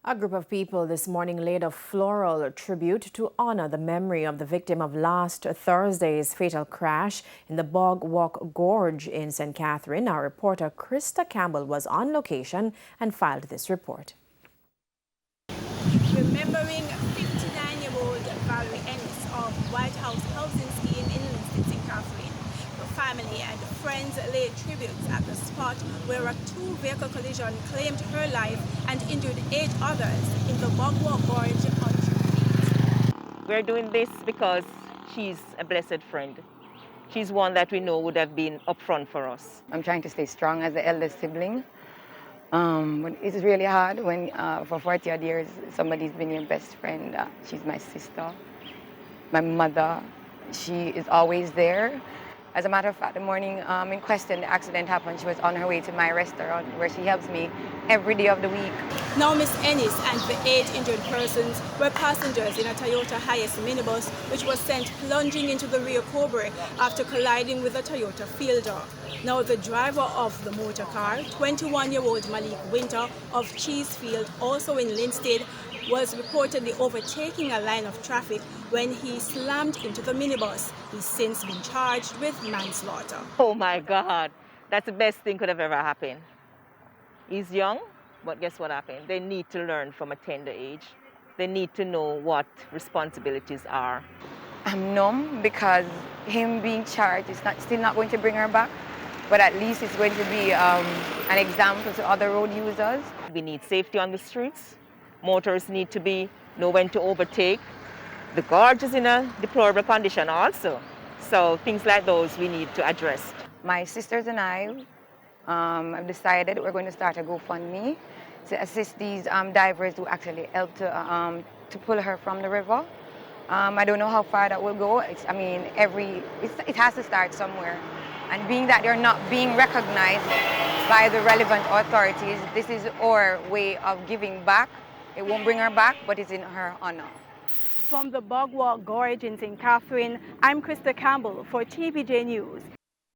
A group of people this morning laid a floral tribute to honor the memory of the victim of last Thursday's fatal crash in the Bog Walk Gorge in St. Catherine. Our reporter Krista Campbell was on location and filed this report. Remembering 59-year-old Valerie Ennis of White House Housing Scheme in Livingston, St. Catherine. Her family and friends laid tributes at the spot where a two-vehicle collision claimed her life and injured 8 others in the Bog Walk Gorge on Tuesday. We're doing this because she's a blessed friend. She's one that we know would have been upfront for us. I'm trying to stay strong as the eldest sibling. But it's really hard when for 40 odd years somebody's been your best friend. She's my sister, my mother. She is always there. As a matter of fact, the morning in question, the accident happened. She was on her way to my restaurant where she helps me every day of the week. Now Miss Ennis and the 8 injured persons were passengers in a Toyota Hiace minibus which was sent plunging into the rear Cobra after colliding with a Toyota Fielder. Now the driver of the motor car, 21-year-old Malik Winter of Cheesefield, also in Linstead, was reportedly overtaking a line of traffic when he slammed into the minibus. He's since been charged with manslaughter. Oh my God, that's the best thing could have ever happened. He's young, but guess what happened? They need to learn from a tender age. They need to know what responsibilities are. I'm numb because him being charged is still not going to bring her back, but at least it's going to be an example to other road users. We need safety on the streets. Motorists need to know when to overtake. The gorge is in a deplorable condition also. So things like those we need to address. My sisters and I have decided we're going to start a GoFundMe to assist these divers who actually help to pull her from the river. I don't know how far that will go. It has to start somewhere. And being that they're not being recognized by the relevant authorities, this is our way of giving back. It won't bring her back, but it's in her honor. From the Bog Walk Gorge in St. Catherine, I'm Krista Campbell for TVJ News.